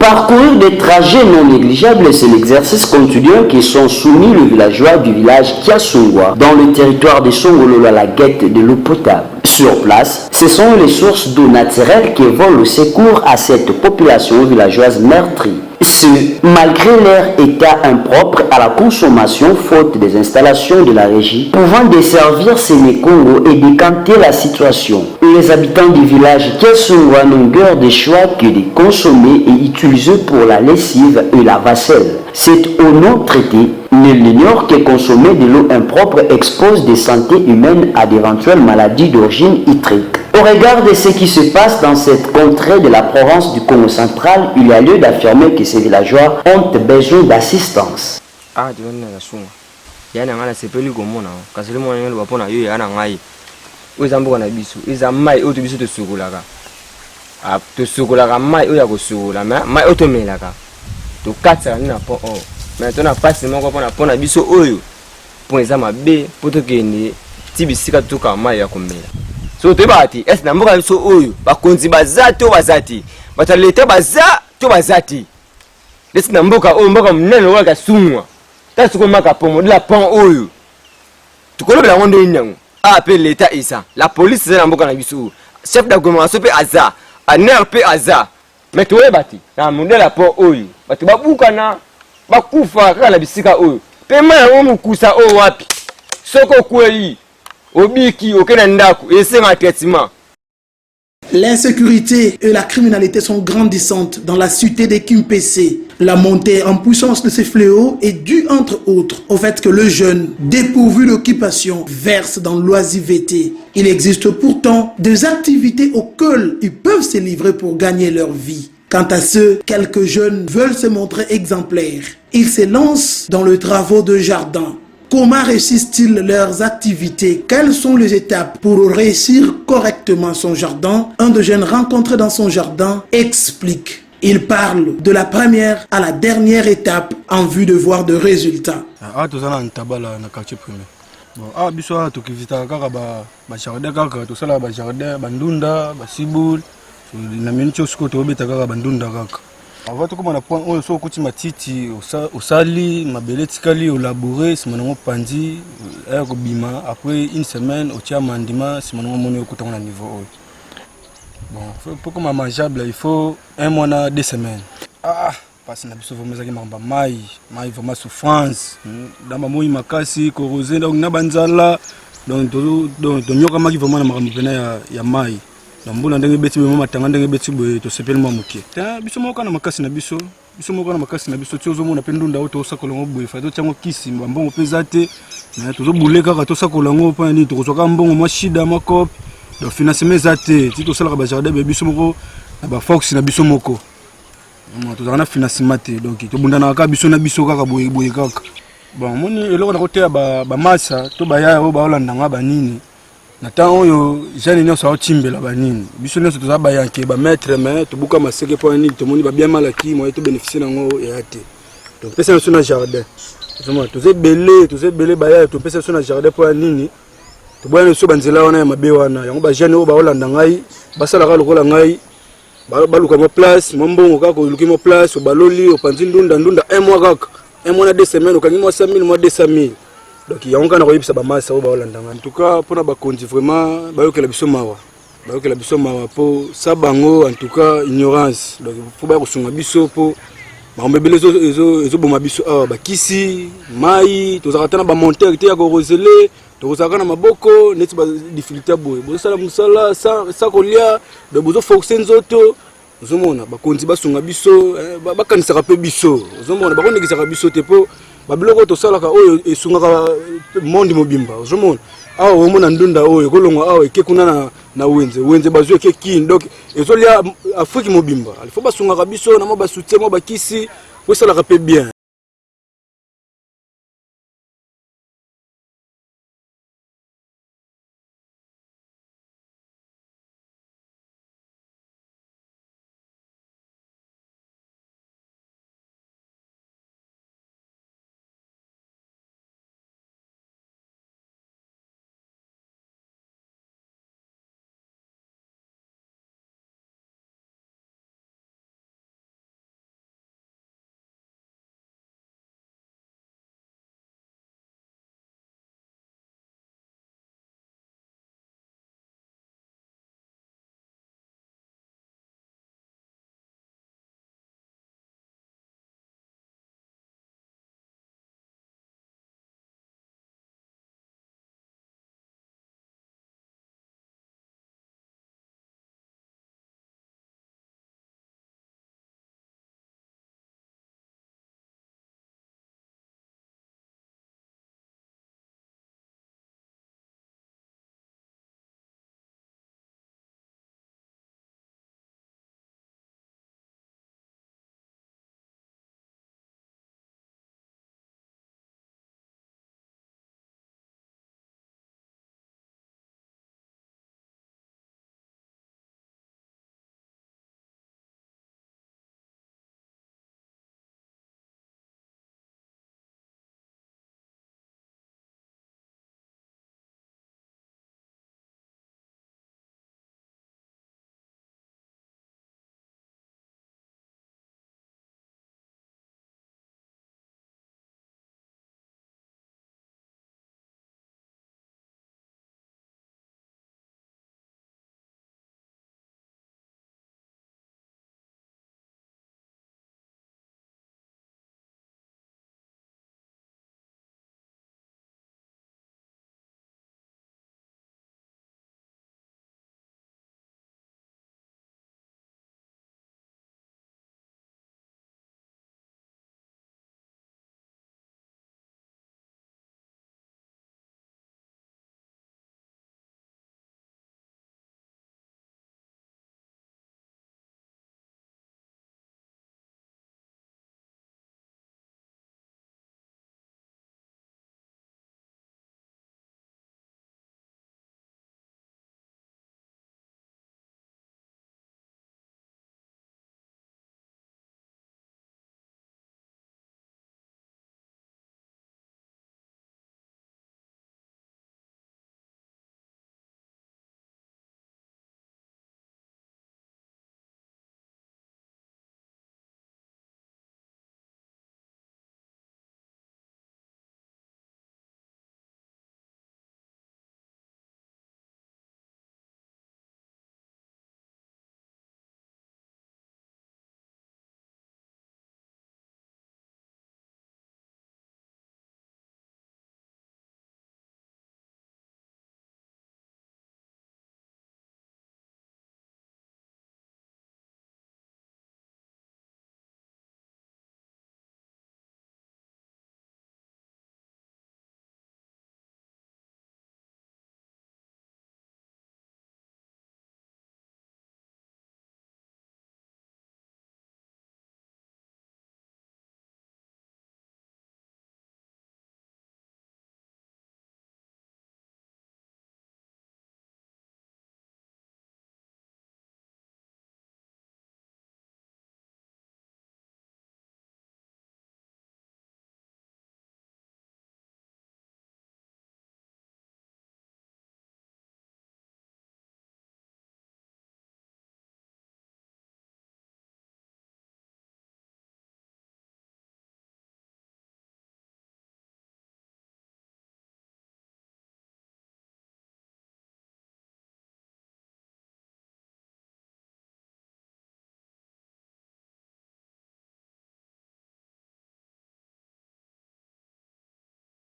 Parcourir des trajets non négligeables, c'est l'exercice quotidien qui sont soumis les villageois du village Kiasungwa dans le territoire de Songololo à la quête de l'eau potable. Sur place, ce sont les sources d'eau naturelle qui volent au secours à cette population villageoise meurtrie. Ce, malgré leur état impropre à la consommation faute des installations de la régie, pouvant desservir Sénécongo et décanter la situation. Les habitants du village Kiasungwa n'ont guère de choix que de consommer et utiliser pour la lessive et la vaisselle. Cette eau non traitée, nul n'ignore que consommer de l'eau impropre expose des santé humaines à d'éventuelles maladies d'origine hydrique. Au regard de ce qui se passe dans cette contrée de la province du Congo central, il y a lieu d'affirmer que ces villageois ont besoin d'assistance. Maintenant pas seulement pour na biso oyo pour les amabe pour to kende tibisika to ka mai ya komela so te bati est na mboka biso oyo ba konzi bazati bazati batalete to bazati lesi na mboka oyo mboka munene wa ka sumwa ta siko maka pomo de la pan oyo tukolo bela ngondo nyango appelle l'état isa la police na mboka na biso chef de gouvernement so pe aza aner pe aza mais to bati na munde la pan oyo batu babukana bakufa kaka na bisika oyo pema ya mukusa oyo wapi soko kweli obiki okena ndako esenga traitement. L'insécurité et la criminalité sont grandissantes dans la cité de Kimpese. La montée en puissance de ces fléaux est due entre autres au fait que le jeune, dépourvu d'occupation, verse dans l'oisiveté. Il existe pourtant des activités auxquelles ils peuvent se livrer pour gagner leur vie. Quant à ceux, quelques jeunes veulent se montrer exemplaires. Ils se lancent dans le travaux de jardin. Comment réussissent-ils leurs activités? Quelles sont les étapes pour réussir correctement son jardin? Un de jeunes rencontrés dans son jardin explique. Il parle de la première à la dernière étape en vue de voir de résultats. Na mincho siko to beta kaka bandunda kaka avatu kuma na point oyo so kuti matiti osali mabele tikali olaborer simanongo pandi aya ko bima après une semaine otia mandima simanongo moni okuta na niveau oyo bon pour comme mangeable il faut un mois na 2 semaines parce na biso vomeza ki mamba mai vraiment souffrance dama moi makasi corroser donc na banzala donc nyoka maki vraiment na makambo pena ya mai na mbula ndenge beti be mama tanga ndenge beti boye to sepel mamuke ta biso moko na makasi na biso tiozo mona pendunda auto sakolongo boye fa to tyango kisi mbongo pezate na tozo buleka ka to sakolongo pa ni to kozoka mbongo mashida makop do financement zate ti to sala ba jardin be biso moko na ba fox na biso moko to zana financement te donc to bundana ka biso na biso kaka boye kaka bon moni eloko na kotea ba masa to ba ya o ba olanda nga ba nini na temps oyo jani nyonso aotimbela banini biso nyonso toza bayanke ba maître mais tobuka maseke po nini tomoni ba bien malaki moye to bénéficier nango ya te donc pesa na na jardin toze belé baya to pesa na jardin po nini to boyana so banzela wana ya mabe wana yango ba jani o ba olanda ngai basala ka lokola ngai baluka mo place mo mbongo kaka oluki mo place obaloli opanzi ndunda un mois kaka un mois na 2 semaines okangi mo 5000 mo 200000. Donc il y a encore un peu massa au Hollande. En tout cas, pour nous conduire vraiment, que la biso mawa pour ça bango en tout cas ignorance. Donc faut pas que biso pour ma mbele ezo boma biso ba kisi mai to zakatana ba monter te ya ko roselé to zakana maboko neti ba difficulté boy. Bo sala musala sa kolia de bozo fonctionner nzoto. Ozomona ba konzi ba sunga biso ba kanisa ka pe biso. Ozomona ba konekisa ka biso te po babiloko to salaka oyo esungaka monde mobimba ozomona awo omona ndunda oyo kolonga awo ekekuna na wenze bazwe kekini donc ezolia Afrique mobimba il faut basungaka biso na mo ba soutien mo bakisi po salaka pe bien